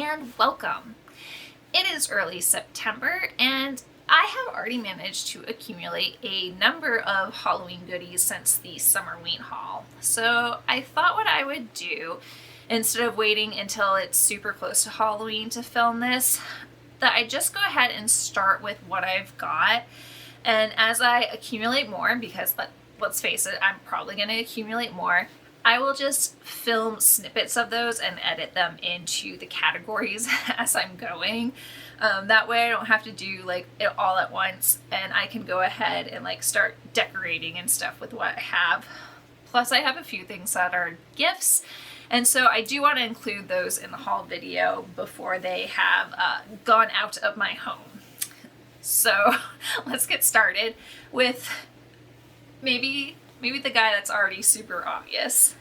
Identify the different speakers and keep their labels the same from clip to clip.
Speaker 1: and welcome. It is early September and I have already managed to accumulate a number of Halloween goodies since the summer Ween haul. So I thought what I would do, instead of waiting until it's super close to Halloween to film this, that I just go ahead and start with what I've got. And as I accumulate more, because let's face it, I'm probably going to accumulate more, I will just film snippets of those and edit them into the categories as I'm going. That way I don't have to do like it all at once, and I can go ahead and like start decorating and stuff with what I have. Plus I have a few things that are gifts, and so I do want to include those in the haul video before they have gone out of my home. So let's get started with maybe the guy that's already super obvious.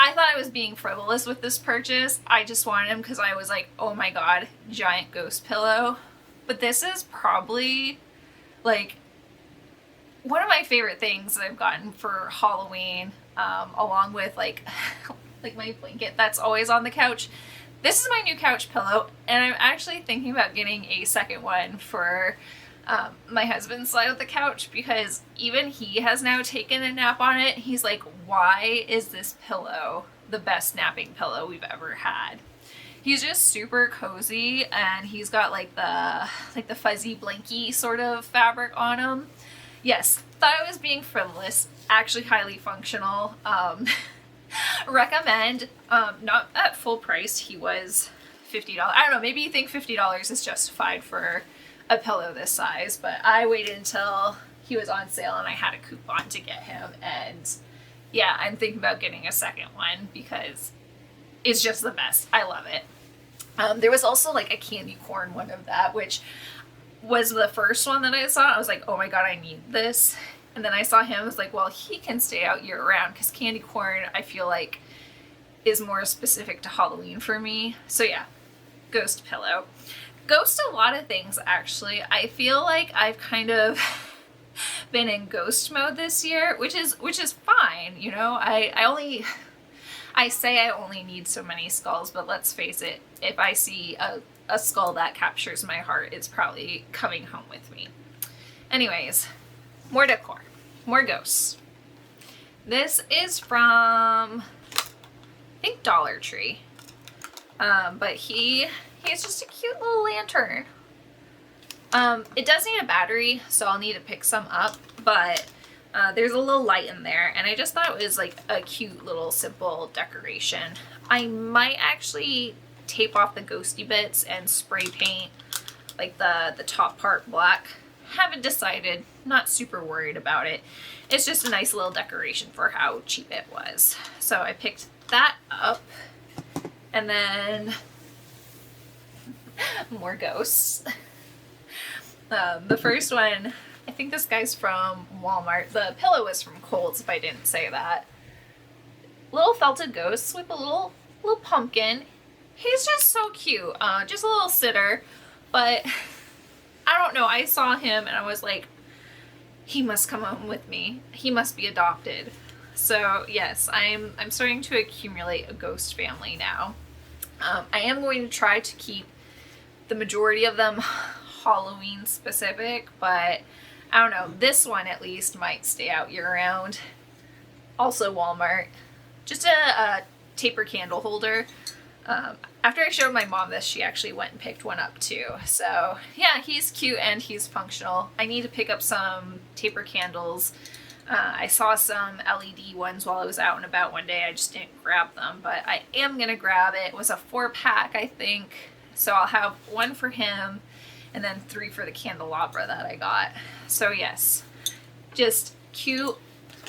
Speaker 1: I thought I was being frivolous with this purchase. I just wanted him because I was like, oh my god, giant ghost pillow. But this is probably like one of my favorite things that I've gotten for Halloween, along with like my blanket that's always on the couch. This is my new couch pillow, and I'm actually thinking about getting a second one for my husband's side of the couch, because even he has now taken a nap on it. He's like, why is this pillow the best napping pillow we've ever had? He's just super cozy, and he's got like the fuzzy blanky sort of fabric on him. Yes, thought I was being frivolous, actually highly functional. Recommend. Not at full price. He was $50. I don't know, maybe you think $50 is justified for a pillow this size, but I waited until he was on sale and I had a coupon to get him, and yeah, I'm thinking about getting a second one because it's just the best. I love it. There was also like a candy corn one of that, which was the first one that I saw. I was like, oh my god, I need this. And then I saw him, I was like, well, he can stay out year round, because candy corn I feel like is more specific to Halloween for me. So yeah, ghost pillow. Ghost a lot of things, actually. I feel like I've kind of been in ghost mode this year, which is fine, you know. I say I only need so many skulls, but let's face it, if I see a skull that captures my heart, it's probably coming home with me. Anyways, more decor, more ghosts. This is from, I think, Dollar Tree. But he's just a cute little lantern. It does need a battery, so I'll need to pick some up, but there's a little light in there, and I just thought it was like a cute little simple decoration. I might actually tape off the ghosty bits and spray paint like the top part black. Haven't decided, not super worried about it. It's just a nice little decoration for how cheap it was. So I picked that up, and then more ghosts. The first one, I think this guy's from Walmart. The pillow was from Kohl's, if I didn't say that. Little felted ghosts with a little pumpkin. He's just so cute. Just a little sitter, but I don't know. I saw him and I was like, he must come home with me. He must be adopted. So yes, I'm starting to accumulate a ghost family now. I am going to try to keep the majority of them Halloween specific, but I don't know, this one at least might stay out year round. Also Walmart. Just a taper candle holder. After I showed my mom this, she actually went and picked one up too. So yeah, he's cute and he's functional. I need to pick up some taper candles. I saw some LED ones while I was out and about one day. I just didn't grab them, but I am gonna grab it. It was a 4-pack, I think. So I'll have one for him and then 3 for the candelabra that I got. So yes, just cute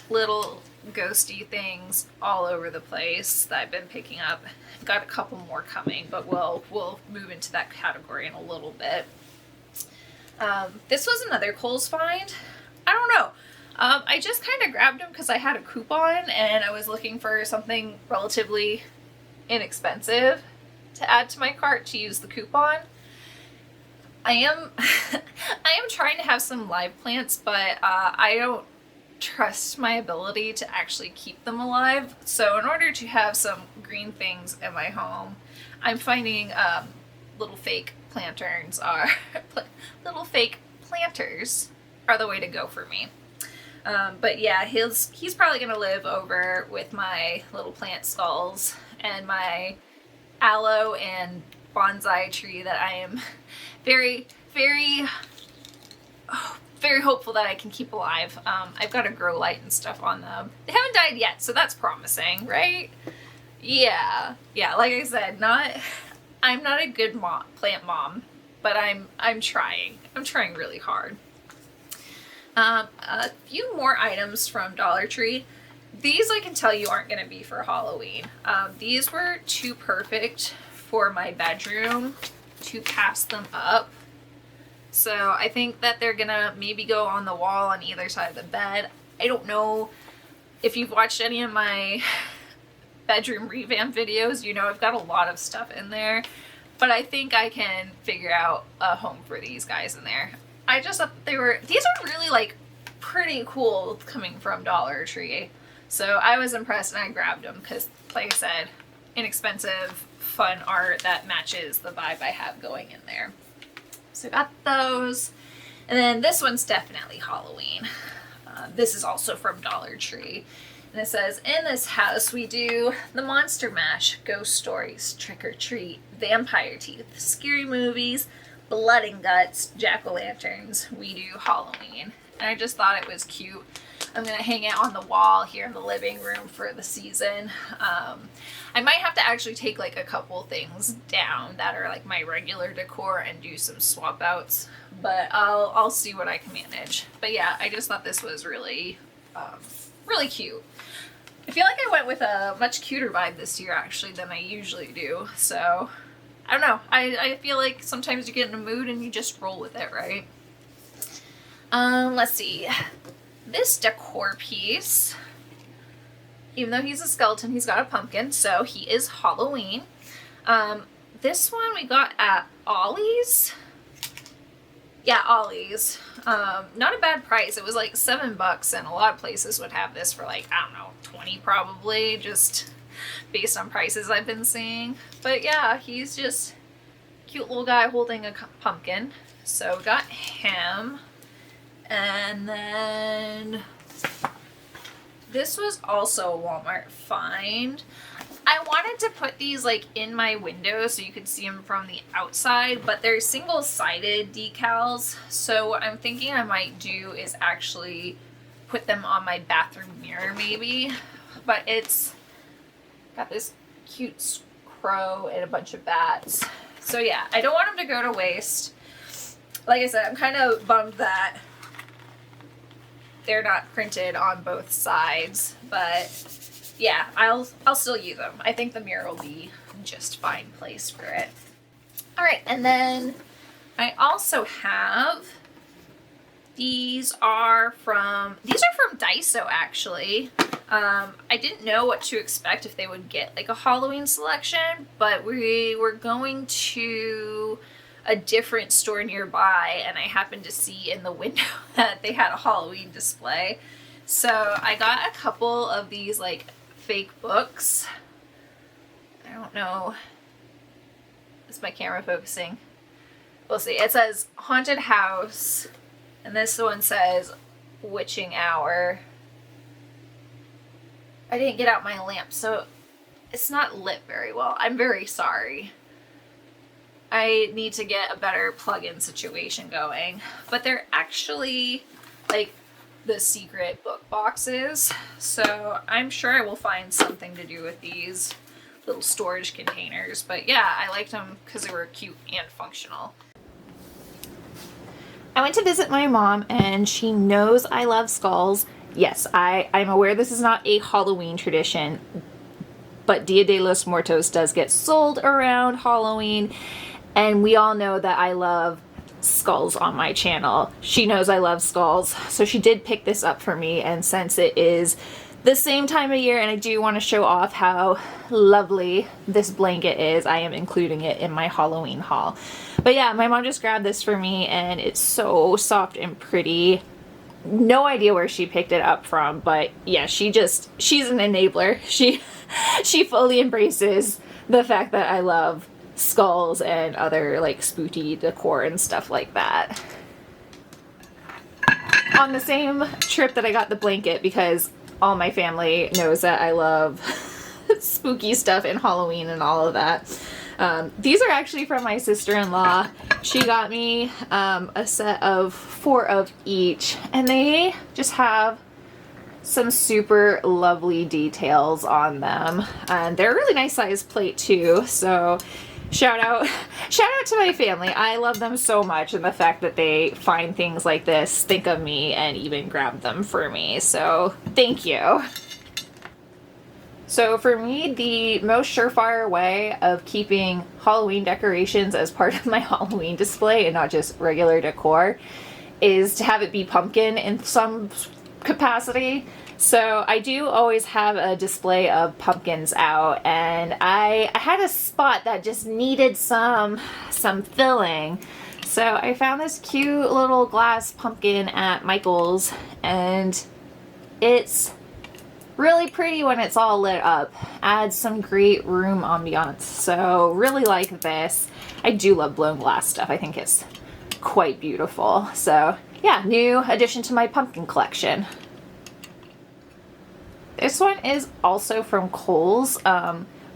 Speaker 1: little ghosty things all over the place that I've been picking up. I've got a couple more coming, but we'll move into that category in a little bit. This was another Kohl's find. I don't know. I just kind of grabbed them because I had a coupon and I was looking for something relatively inexpensive to add to my cart to use the coupon. I am trying to have some live plants, but I don't trust my ability to actually keep them alive. So in order to have some green things in my home, I'm finding little fake planterns are little fake planters are the way to go for me. But yeah, he's probably gonna live over with my little plant skulls and my aloe and bonsai tree that I am very, very, very hopeful that I can keep alive. I've got a grow light and stuff on them. They haven't died yet, so that's promising, right? Yeah, like I said, I'm not a good plant mom, but I'm trying. I'm trying really hard. A few more items from Dollar Tree. These I can tell you aren't going to be for Halloween. These were too perfect for my bedroom to pass them up. So I think that they're gonna maybe go on the wall on either side of the bed. I don't know if you've watched any of my bedroom revamp videos, you know I've got a lot of stuff in there, but I think I can figure out a home for these guys in there. I just thought these are really like pretty cool coming from Dollar Tree. So I was impressed and I grabbed them because, like I said, inexpensive, fun art that matches the vibe I have going in there. So I got those. And then this one's definitely Halloween. This is also from Dollar Tree. And it says, in this house we do the Monster Mash, ghost stories, trick or treat, vampire teeth, scary movies, blood and guts, jack-o'-lanterns. We do Halloween. And I just thought it was cute. I'm going to hang it on the wall here in the living room for the season. I might have to actually take like a couple things down that are like my regular decor and do some swap outs, but I'll see what I can manage. But yeah, I just thought this was really, really cute. I feel like I went with a much cuter vibe this year actually than I usually do. So I don't know. I feel like sometimes you get in a mood and you just roll with it, right? Let's see. This decor piece, even though he's a skeleton, he's got a pumpkin, so he is Halloween. This one we got at Ollie's. Yeah, Ollie's. Not a bad price. It was like $7, and a lot of places would have this for like, I don't know, 20 probably, just based on prices I've been seeing. But yeah, he's just a cute little guy holding a pumpkin. So we got him. And then this was also a Walmart find. I wanted to put these like in my window so you could see them from the outside, but they're single-sided decals. So what I'm thinking I might do is actually put them on my bathroom mirror maybe. But it's got this cute crow and a bunch of bats. So yeah, I don't want them to go to waste. Like I said, I'm kind of bummed that they're not printed on both sides, but yeah, I'll still use them. I think the mirror will be just fine place for it. All right, and then I also have these are from Daiso actually. I didn't know what to expect if they would get like a Halloween selection, but we were going to a different store nearby and I happened to see in the window that they had a Halloween display. So I got a couple of these like fake books. I don't know. Is my camera focusing? We'll see. It says Haunted House and this one says Witching Hour. I didn't get out my lamp, so it's not lit very well. I'm very sorry. I need to get a better plug-in situation going. But they're actually like the secret book boxes. So I'm sure I will find something to do with these little storage containers. But yeah, I liked them because they were cute and functional. I went to visit my mom and she knows I love skulls. Yes, I'm aware this is not a Halloween tradition, but Dia de los Muertos does get sold around Halloween. And we all know that I love skulls on my channel. She knows I love skulls, so she did pick this up for me, and since it is the same time of year and I do want to show off how lovely this blanket is, I am including it in my Halloween haul. But yeah, my mom just grabbed this for me and it's so soft and pretty. no idea where she picked it up from, but yeah, she's an enabler. She fully embraces the fact that I love skulls and other like spooky decor and stuff like that. On the same trip that I got the blanket, because all my family knows that I love spooky stuff and Halloween and all of that. These are actually from my sister-in-law. She got me a set of 4 of each, and they just have some super lovely details on them. And they're a really nice size plate too, so shout out to my family. I love them so much, and the fact that they find things like this, think of me, and even grab them for me. So thank you. So for me, the most surefire way of keeping Halloween decorations as part of my Halloween display and not just regular decor is to have it be pumpkin in some capacity. So I do always have a display of pumpkins out, and I had a spot that just needed some filling. So I found this cute little glass pumpkin at Michael's, and it's really pretty when it's all lit up. Adds some great room ambiance. So really like this. I do love blown glass stuff. I think it's quite beautiful. So yeah, new addition to my pumpkin collection. This one is also from Kohl's.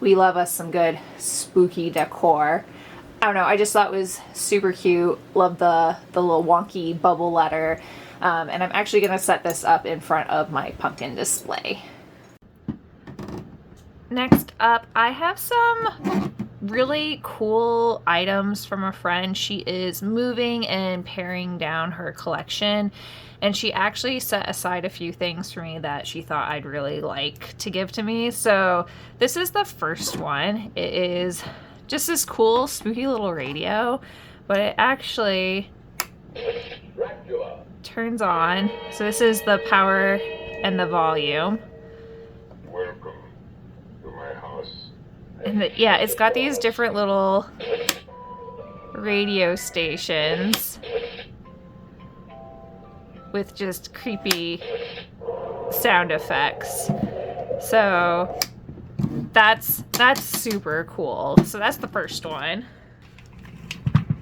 Speaker 1: We love us some good spooky decor. I don't know, I just thought it was super cute. Love the little wonky bubble letter. And I'm actually gonna set this up in front of my pumpkin display. Next up, I have some really cool items from a friend. She is moving and paring down her collection, and she actually set aside a few things for me that she thought I'd really like to give to me. So this is the first one. It is just this cool spooky little radio, but it actually turns on. So this is the power and the volume.
Speaker 2: Welcome to my house.
Speaker 1: And yeah, it's got these different little radio stations with just creepy sound effects. So that's super cool. So that's the first one.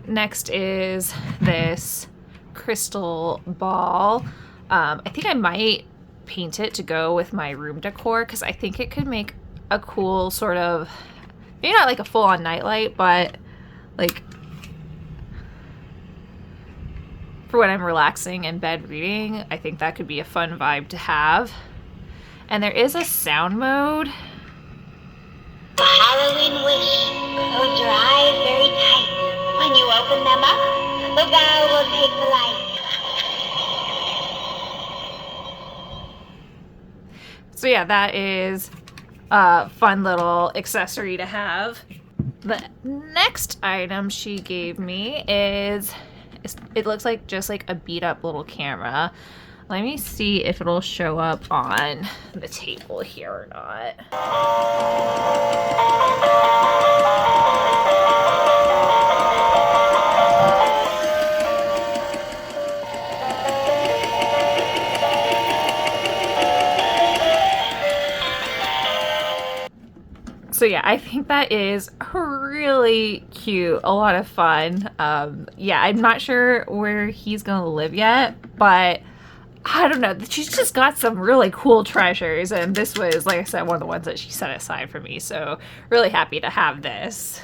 Speaker 1: Next is this crystal ball. I think I might paint it to go with my room decor, because I think it could make a cool sort of, maybe not like a full-on nightlight, but like for when I'm relaxing in bed reading, I think that could be a fun vibe to have. And there is a sound mode.
Speaker 3: A Halloween wish. Close your eyes very tight. When you open them up, the bell will take the light.
Speaker 1: So yeah, that is a fun little accessory to have. The next item she gave me is, it looks like just like a beat up little camera. Let me see if it'll show up on the table here or not. So yeah, I think that is really cute, a lot of fun. Yeah, I'm not sure where he's gonna live yet, but I don't know, she's just got some really cool treasures, and this was, like I said, one of the ones that she set aside for me, so really happy to have this.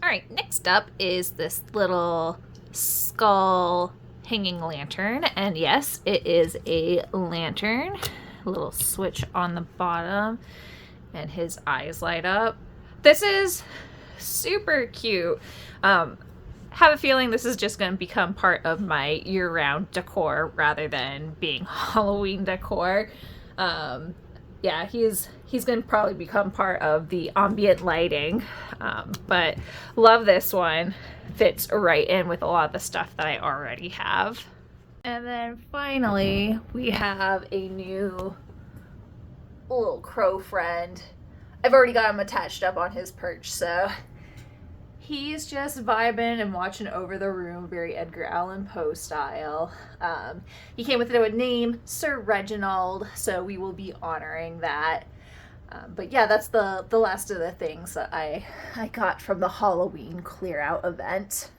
Speaker 1: Alright, next up is this little skull hanging lantern, and yes, it is a lantern. A little switch on the bottom, and his eyes light up. This is super cute. Have a feeling this is just going to become part of my year-round decor rather than being Halloween decor. Yeah, he's going to probably become part of the ambient lighting. But love this one. Fits right in with a lot of the stuff that I already have. And then finally, we have a new little crow friend. I've already got him attached up on his perch, so He's just vibing and watching over the room, very Edgar Allan Poe style. He came with a name, Sir Reginald, so we will be honoring that. But yeah, that's the last of the things that I got from the Halloween clear out event.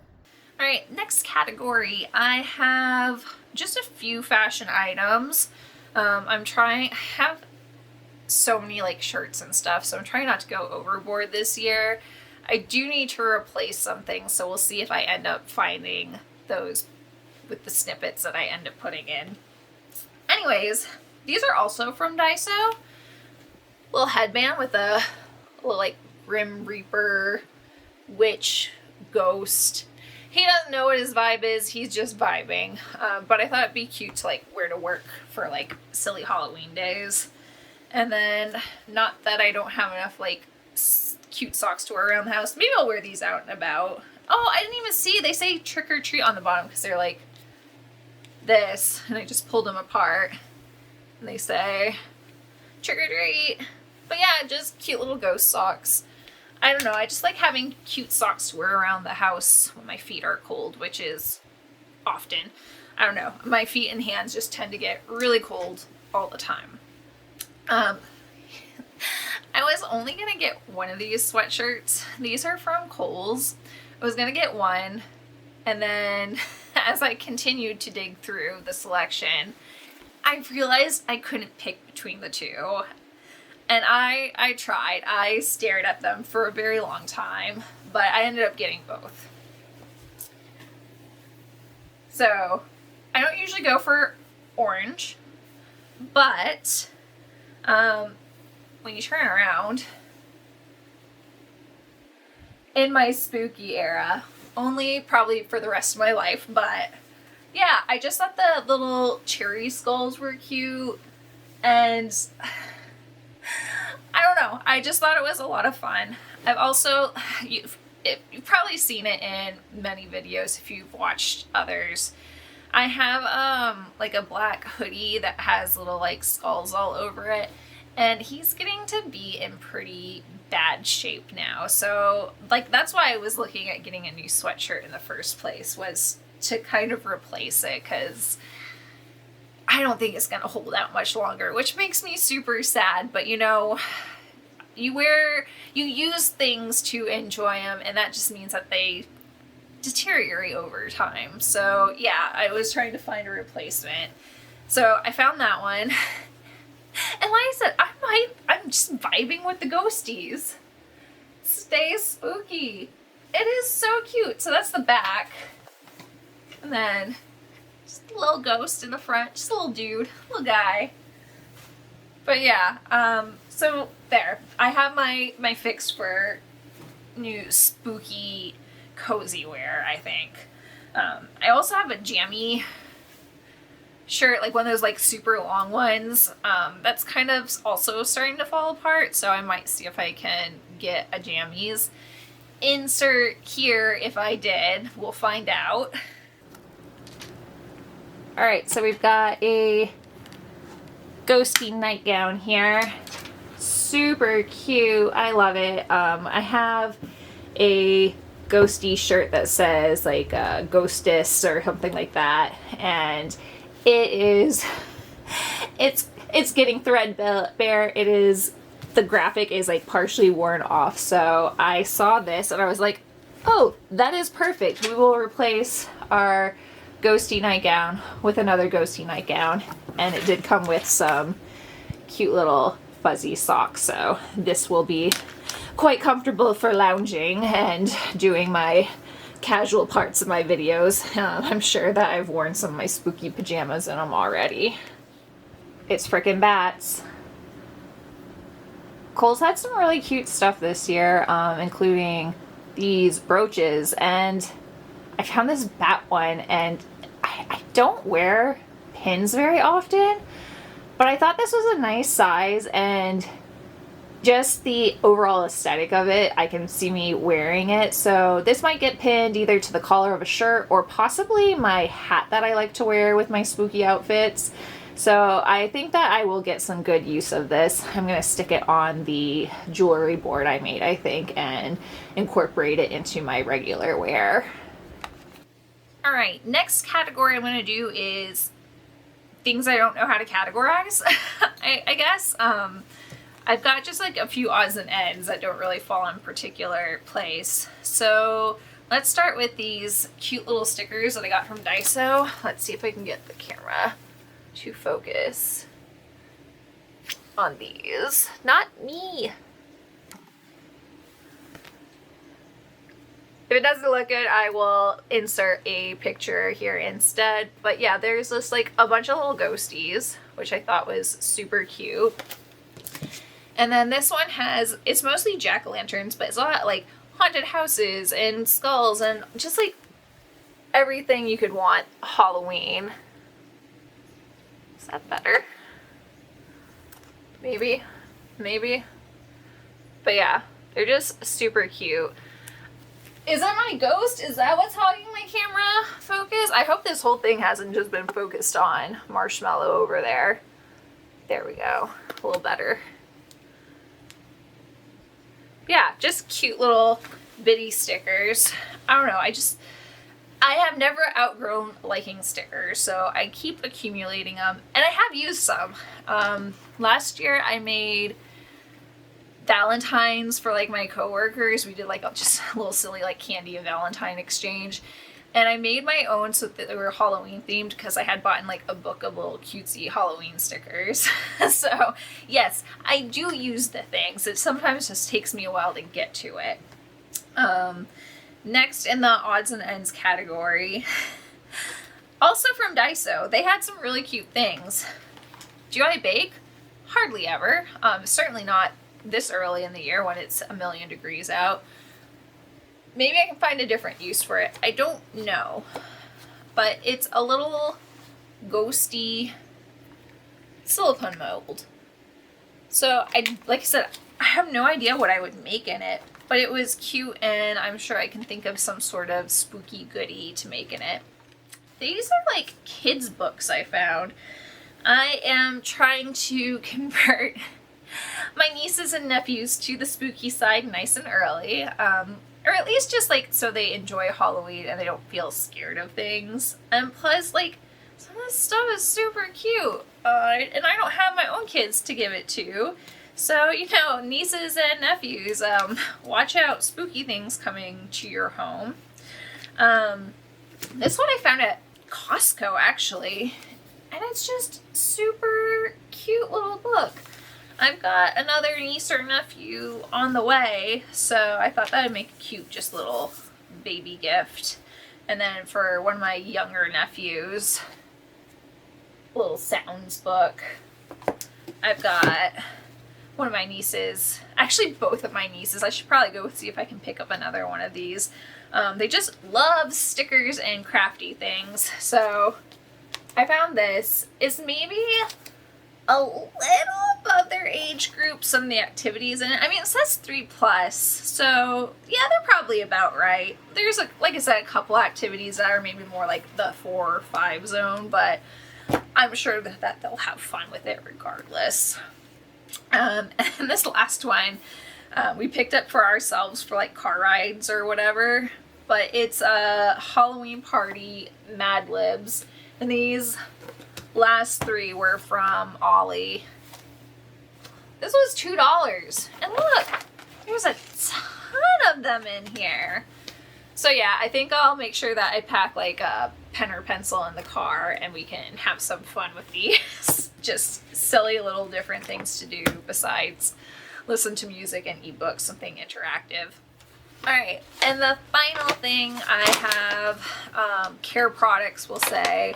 Speaker 1: All right, next category, I have just a few fashion items. I have so many like shirts and stuff, so I'm trying not to go overboard this year. I do need to replace some things, so we'll see if I end up finding those with the snippets that I end up putting in. Anyways, these are also from Daiso. Little headband with a little like Grim Reaper, witch, ghost. He doesn't know what his vibe is, he's just vibing. But I thought it'd be cute to like wear to work for like silly Halloween days. And then, not that I don't have enough like cute socks to wear around the house. Maybe I'll wear these out and about. Oh, I didn't even see. They say trick or treat on the bottom because they're like this. And I just pulled them apart. And they say trick or treat. But yeah, just cute little ghost socks. I don't know. I just like having cute socks to wear around the house when my feet are cold, which is often. I don't know. My feet and hands just tend to get really cold all the time. I was only going to get one of these sweatshirts. These are from Kohl's. I was going to get one, and then as I continued to dig through the selection, I realized I couldn't pick between the two. And I tried. I stared at them for a very long time, but I ended up getting both. So, I don't usually go for orange, but when you turn around, in my spooky era, only probably for the rest of my life, but yeah, I just thought the little cherry skulls were cute, and I don't know, I just thought it was a lot of fun. I've also, you've probably seen it in many videos if you've watched others. I have like a black hoodie that has little like skulls all over it. And he's getting to be in pretty bad shape now. So, like, that's why I was looking at getting a new sweatshirt in the first place, was to kind of replace it, because I don't think it's going to hold out much longer, which makes me super sad. But, you know, you use things to enjoy them, and that just means that they deteriorate over time. So, yeah, I was trying to find a replacement. So, I found that one. And like I said, I'm just vibing with the ghosties. Stay spooky. It is so cute. So that's the back. And then just a little ghost in the front. Just a little dude. Little guy. But yeah, so there. I have my fix for new spooky cozy wear, I think. I also have a jammy shirt, like one of those like super long ones, that's kind of also starting to fall apart, so I might see if I can get a jammies. Insert here if I did, we'll find out. Alright, so we've got a ghosty nightgown here. Super cute, I love it. I have a ghosty shirt that says like Ghostess or something like that, and it's getting threadbare. It is, the graphic is like partially worn off, so I saw this and I was like, oh, that is perfect. We will replace our ghosty nightgown with another ghosty nightgown, and it did come with some cute little fuzzy socks, so this will be quite comfortable for lounging and doing my casual parts of my videos. I'm sure that I've worn some of my spooky pajamas in them already. It's frickin' bats. Kohl's had some really cute stuff this year, including these brooches, and I found this bat one, and I don't wear pins very often, but I thought this was a nice size, and just the overall aesthetic of it, I can see me wearing it. So this might get pinned either to the collar of a shirt or possibly my hat that I like to wear with my spooky outfits. So I think that I will get some good use of this. I'm going to stick it on the jewelry board I made, I think, and incorporate it into my regular wear. All right, next category I'm going to do is things I don't know how to categorize, I guess. I've got just like a few odds and ends that don't really fall in particular place. So let's start with these cute little stickers that I got from Daiso. Let's see if I can get the camera to focus on these. Not me. If it doesn't look good, I will insert a picture here instead. But yeah, there's just like a bunch of little ghosties, which I thought was super cute. And then this one has, it's mostly jack-o'-lanterns, but it's a lot like haunted houses and skulls and just like everything you could want Halloween. Is that better? Maybe. But yeah, they're just super cute. Is that my ghost? Is that what's hogging my camera focus? I hope this whole thing hasn't just been focused on Marshmallow over there. There we go. A little better. Yeah, just cute little bitty stickers. I don't know, I have never outgrown liking stickers, so I keep accumulating them, and I have used some. Last year I made Valentines for like my coworkers. We did like just a little silly like candy and Valentine exchange, and I made my own so that they were Halloween themed because I had bought in like a book of little cutesy Halloween stickers. So yes, I do use the things. It sometimes just takes me a while to get to it. Next in the odds and ends category, also from Daiso, they had some really cute things. Do I bake? Hardly ever. Certainly not this early in the year when it's 1,000,000 degrees out. Maybe I can find a different use for it. I don't know. But it's a little ghosty silicone mold. So like I said, I have no idea what I would make in it, but it was cute and I'm sure I can think of some sort of spooky goodie to make in it. These are like kids' books I found. I am trying to convert my nieces and nephews to the spooky side nice and early. Or at least just like so they enjoy Halloween and they don't feel scared of things. And plus, like, some of this stuff is super cute. And I don't have my own kids to give it to. So, you know, nieces and nephews, watch out, spooky things coming to your home. This one I found at Costco, actually. And it's just super cute little book. I've got another niece or nephew on the way, so I thought that would make a cute just little baby gift. And then for one of my younger nephews, a little sounds book. I've got one of my nieces, actually both of my nieces. I should probably go see if I can pick up another one of these. They just love stickers and crafty things. So I found this. It's maybe a little above their age group, some of the activities in it. I mean, it says 3+, so yeah, they're probably about right. There's, like I said, a couple activities that are maybe more like the 4 or 5 zone, but I'm sure that they'll have fun with it regardless. And this last one, we picked up for ourselves for like car rides or whatever, but it's a Halloween party Mad Libs, and these last 3 were from Ollie. This was $2, and look, there's a ton of them in here. So yeah, I think I'll make sure that I pack like a pen or pencil in the car and we can have some fun with these. Just silly little different things to do besides listen to music and ebooks, something interactive. Alright, and the final thing I have, care products, we'll say.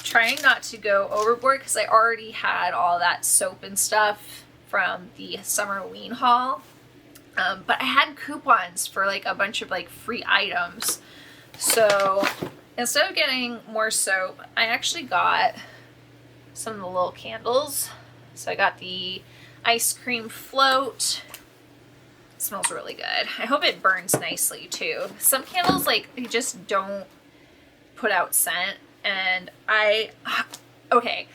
Speaker 1: Trying not to go overboard because I already had all that soap and stuff from the Summerween haul. But I had coupons for like a bunch of like free items. So instead of getting more soap, I actually got some of the little candles. So I got the ice cream float. It smells really good. I hope it burns nicely too. Some candles, like, they just don't put out scent. And Okay,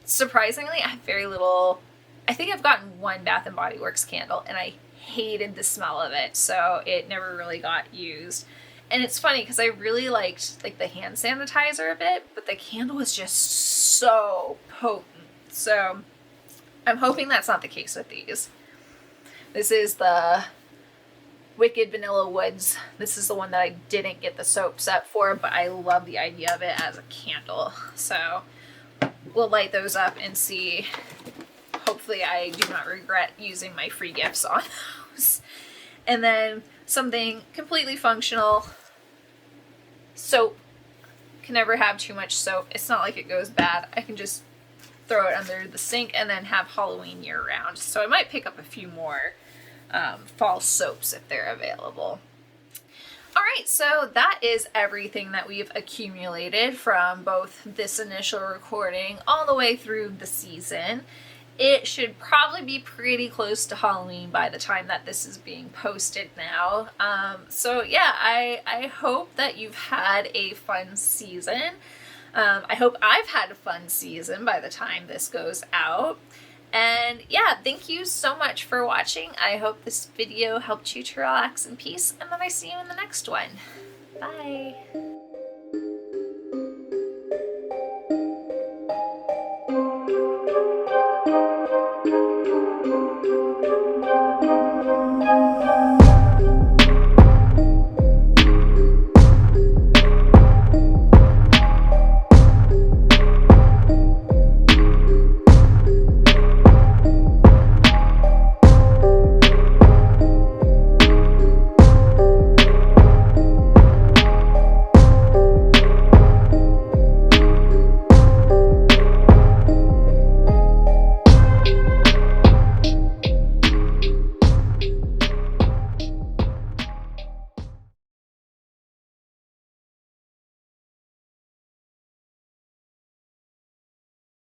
Speaker 1: surprisingly, I have very little. I think I've gotten one Bath and Body Works candle, and I hated the smell of it, so it never really got used. And it's funny because I really liked like the hand sanitizer a bit, but the candle was just so potent. So I'm hoping that's not the case with these. This is the Wicked Vanilla Woods. This is the one that I didn't get the soap set for, but I love the idea of it as a candle. So we'll light those up and see. Hopefully I do not regret using my free gifts on those. And then something completely functional. Soap. Can never have too much soap. It's not like it goes bad. I can just throw it under the sink and then have Halloween year round. So I might pick up a few more fall soaps if they're available. Alright, so that is everything that we've accumulated from both this initial recording all the way through the season. It should probably be pretty close to Halloween by the time that this is being posted now. So yeah, I hope that you've had a fun season. I hope I've had a fun season by the time this goes out. And yeah, thank you so much for watching. I hope this video helped you to relax in peace, and then I see you in the next one. Bye!